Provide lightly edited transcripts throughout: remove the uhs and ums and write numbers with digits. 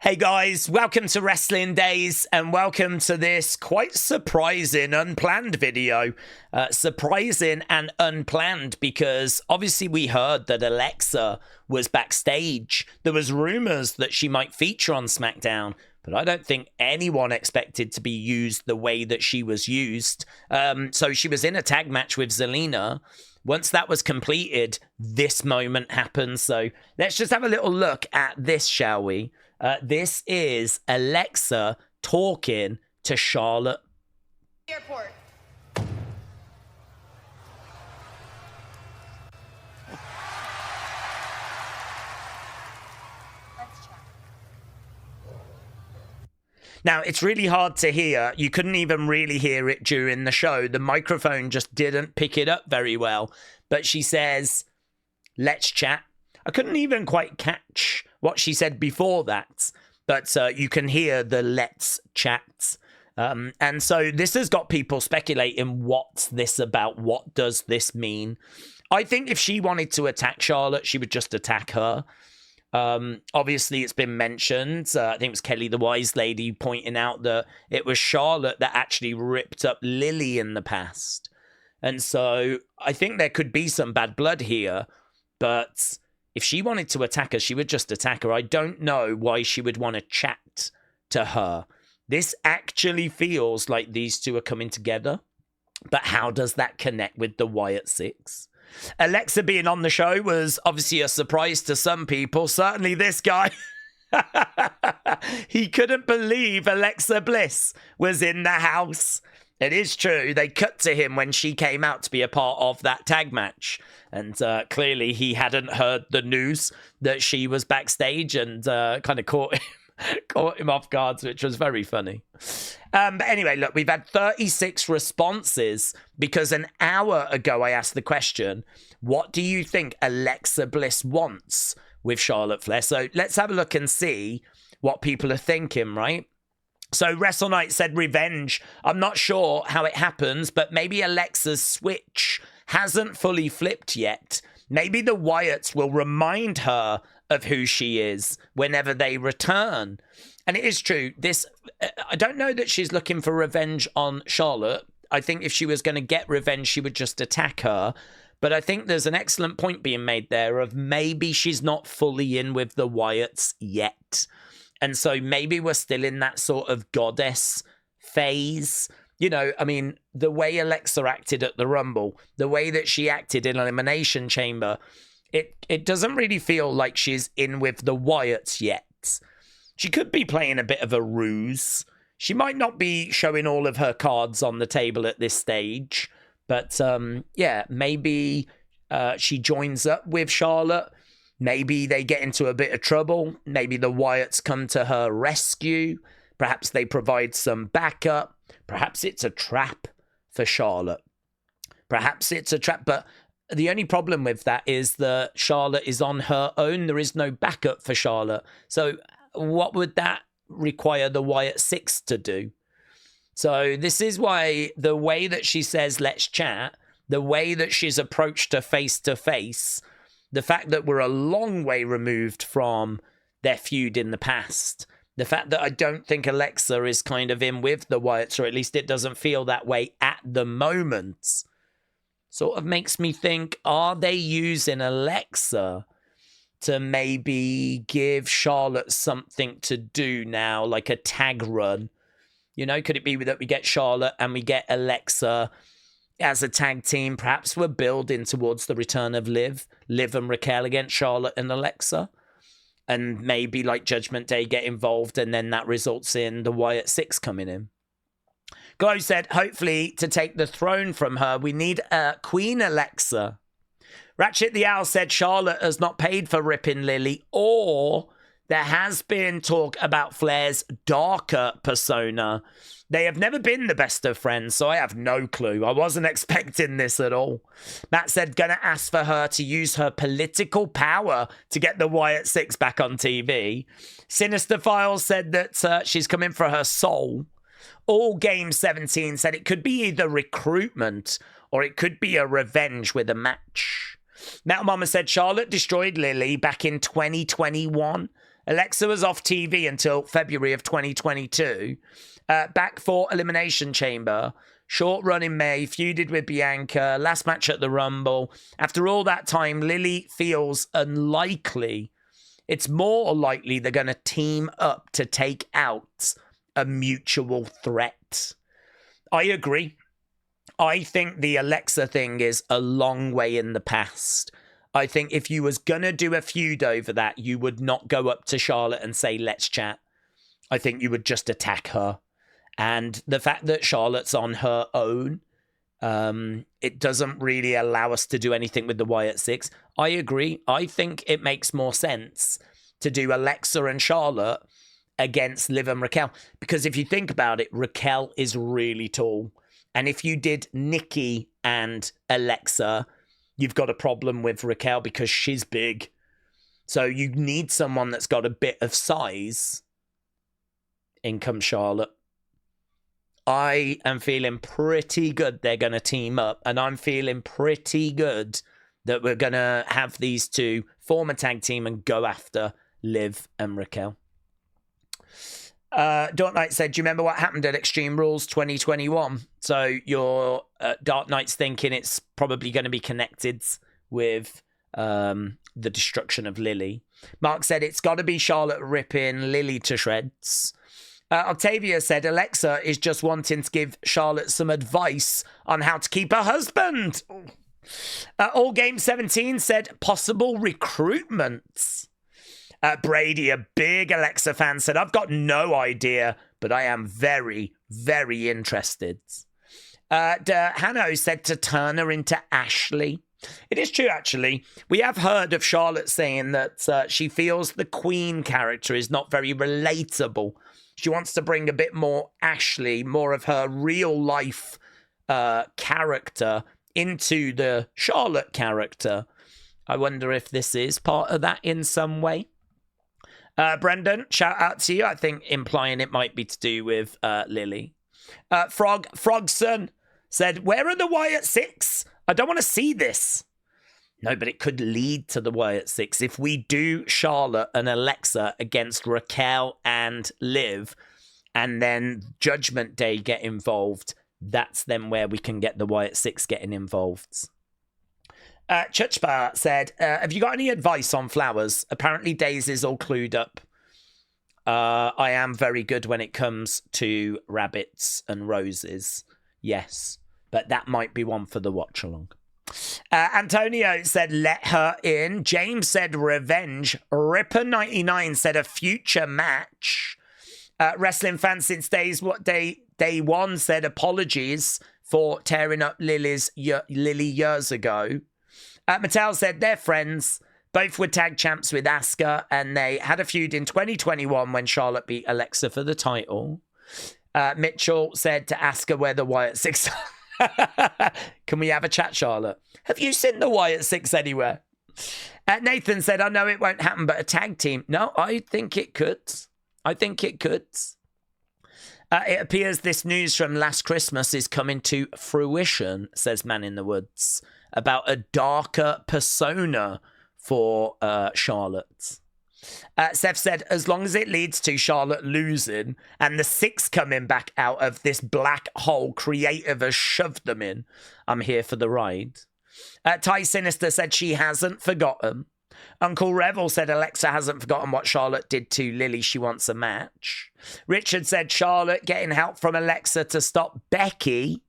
Hey guys, welcome to Wrestling Daze and welcome to this quite surprising, unplanned video. Surprising and unplanned because obviously we heard that Alexa was backstage. There was rumors that she might feature on SmackDown, but I don't think anyone expected to be used the way that she was used. So she was in a tag match with Zelina. Once that was completed, this moment happened. So let's just have a little look at this, shall we? This is Alexa talking to Charlotte. Airport. Let's chat. Now, it's really hard to hear. You couldn't even really hear it during the show. The microphone just didn't pick it up very well. But she says, let's chat. I couldn't even quite catch what she said before that, but you can hear the let's chat. And so this has got people speculating, what's this about? What does this mean? I think if she wanted to attack Charlotte, she would just attack her. Obviously, it's been mentioned. I think it was Kelly, the wise lady, pointing out that it was Charlotte that actually ripped up Lily in the past. And so I think there could be some bad blood here, but if she wanted to attack her, she would just attack her. I don't know why she would want to chat to her. This actually feels like these two are coming together. But how does that connect with the Wyatt Six? Alexa being on the show was obviously a surprise to some people. Certainly this guy. He couldn't believe Alexa Bliss was in the house. It is true. They cut to him when she came out to be a part of that tag match. And clearly he hadn't heard the news that she was backstage and kind of caught him off guard, which was very funny. But anyway, look, we've had 36 responses because an hour ago I asked the question, what do you think Alexa Bliss wants with Charlotte Flair? So let's have a look and see what people are thinking, right? So Wrestle Night said revenge. I'm not sure how it happens, but maybe Alexa's switch hasn't fully flipped yet. Maybe the Wyatts will remind her of who she is whenever they return. And it is true. I don't know that she's looking for revenge on Charlotte. I think if she was going to get revenge, she would just attack her. But I think there's an excellent point being made there of maybe she's not fully in with the Wyatts yet. And so maybe we're still in that sort of goddess phase. You know, I mean, the way Alexa acted at the Rumble, the way that she acted in Elimination Chamber, it doesn't really feel like she's in with the Wyatts yet. She could be playing a bit of a ruse. She might not be showing all of her cards on the table at this stage. But, yeah, maybe she joins up with Charlotte. Maybe they get into a bit of trouble. Maybe the Wyatts come to her rescue. Perhaps they provide some backup. Perhaps it's a trap for Charlotte. Perhaps it's a trap. But the only problem with that is that Charlotte is on her own. There is no backup for Charlotte. So what would that require the Wyatt Six to do? So this is why the way that she says, let's chat, the way that she's approached her face to face, the fact that we're a long way removed from their feud in the past, the fact that I don't think Alexa is kind of in with the Wyatts, or at least it doesn't feel that way at the moment, sort of makes me think, are they using Alexa to maybe give Charlotte something to do now, like a tag run? You know, could it be that we get Charlotte and we get Alexa as a tag team? Perhaps we're building towards the return of Liv and Raquel against Charlotte and Alexa. And maybe like Judgment Day get involved and then that results in the Wyatt Six coming in. Glow said, hopefully to take the throne from her, we need Queen Alexa. Ratchet the Owl said Charlotte has not paid for ripping Lily, or there has been talk about Flair's darker persona. They have never been the best of friends, so I have no clue. I wasn't expecting this at all. Matt said, gonna ask for her to use her political power to get the Wyatt Six back on TV. Sinister Files said that she's coming for her soul. All Game 17 said it could be either recruitment or it could be a revenge with a match. Metal Mama said Charlotte destroyed Lily back in 2021 Alexa was off TV until February of 2022. Back for Elimination Chamber. Short run in May, feuded with Bianca, last match at the Rumble. After all that time, Lily feels unlikely. It's more likely they're going to team up to take out a mutual threat. I agree. I think the Alexa thing is a long way in the past. I think if you was going to do a feud over that, you would not go up to Charlotte and say, let's chat. I think you would just attack her. And the fact that Charlotte's on her own, it doesn't really allow us to do anything with the Wyatt Six. I agree. I think it makes more sense to do Alexa and Charlotte against Liv and Raquel. Because if you think about it, Raquel is really tall. And if you did Nikki and Alexa, you've got a problem with Raquel because she's big. So you need someone that's got a bit of size. In comes Charlotte. I am feeling pretty good they're going to team up. And I'm feeling pretty good that we're going to have these two form a tag team and go after Liv and Raquel. Dark Knight said, do you remember what happened at Extreme Rules 2021? So your Dark Knight's thinking it's probably going to be connected with the destruction of Lily. Mark said, it's got to be Charlotte ripping Lily to shreds. Octavia said, Alexa is just wanting to give Charlotte some advice on how to keep her husband. All Game 17 said, possible recruitments. Brady, a big Alexa fan, said, I've got no idea, but I am very, very interested. Hanno said to turn her into Ashley. It is true, actually. We have heard of Charlotte saying that she feels the Queen character is not very relatable. She wants to bring a bit more Ashley, more of her real life character into the Charlotte character. I wonder if this is part of that in some way. Brendan, shout out to you. I think implying it might be to do with Lily. Frogson said, where are the Wyatt Six? I don't want to see this. No, but it could lead to the Wyatt Six. If we do Charlotte and Alexa against Raquel and Liv, and then Judgment Day get involved, that's then where we can get the Wyatt Six getting involved. Chuchpa said, have you got any advice on flowers? Apparently Daze is all clued up. I am very good when it comes to rabbits and roses. Yes, but that might be one for the watch along. Antonio said, let her in. James said, revenge. Ripper99 said, a future match. Wrestling fans since day one said, apologies for tearing up Lily years ago. Mattel said, they're friends. Both were tag champs with Asuka, and they had a feud in 2021 when Charlotte beat Alexa for the title. Mitchell said to Asuka where the Wyatt Six are. Can we have a chat, Charlotte? Have you seen the Wyatt Six anywhere? Nathan said, I know it won't happen, but a tag team. No, I think it could. I think it could. It appears this news from last Christmas is coming to fruition, says Man in the Woods, about a darker persona for Charlotte. Seth said, as long as it leads to Charlotte losing and the Six coming back out of this black hole creative has shoved them in, I'm here for the ride. Ty Sinister said she hasn't forgotten. Uncle Revel said Alexa hasn't forgotten what Charlotte did to Lily. She wants a match. Richard said Charlotte getting help from Alexa to stop Becky.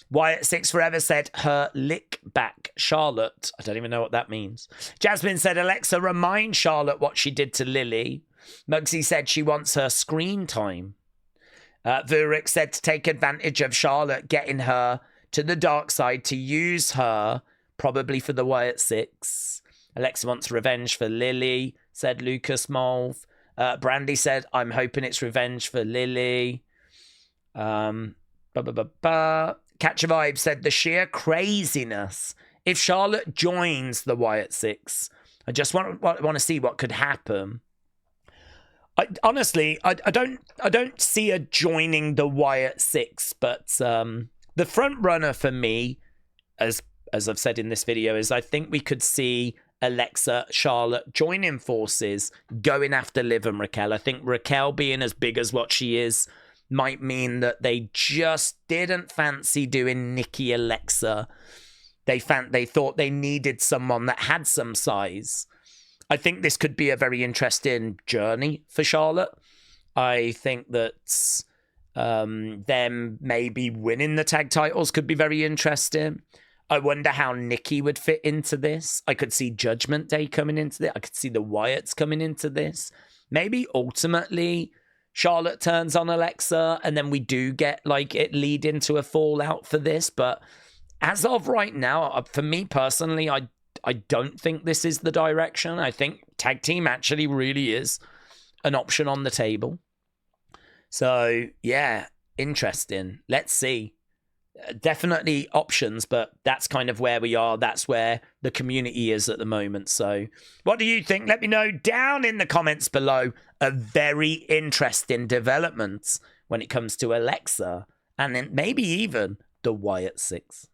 Wyatt Six Forever said her lick back Charlotte. I don't even know what that means. Jasmine said Alexa remind Charlotte what she did to Lily. Muggsy said she wants her screen time. Vurik said to take advantage of Charlotte getting her to the dark side to use her probably for the Wyatt Six. Alexa wants revenge for Lily, said Lucas Molve. Brandy said, I'm hoping it's revenge for Lily. Catch a Vibe said the sheer craziness. If Charlotte joins the Wyatt Six, I just want to see what could happen. Honestly, I don't see her joining the Wyatt Six, but the front runner for me, as I've said in this video, is I think we could see Alexa, Charlotte joining forces, going after Liv and Raquel. I think Raquel being as big as what she is might mean that they just didn't fancy doing Nikki Alexa. They thought they needed someone that had some size. I think this could be a very interesting journey for Charlotte. I think that them maybe winning the tag titles could be very interesting. I wonder how Nikki would fit into this. I could see Judgment Day coming into this. I could see the Wyatts coming into this. Maybe ultimately Charlotte turns on Alexa and then we do get like it lead into a fallout for this. But as of right now, for me personally, I don't think this is the direction. I think tag team actually really is an option on the table. So, yeah, interesting. Let's see. Definitely options, but that's kind of where we are. That's where the community is at the moment. So, what do you think? Let me know down in the comments below. A very interesting development when it comes to Alexa and then maybe even the Wyatt Six.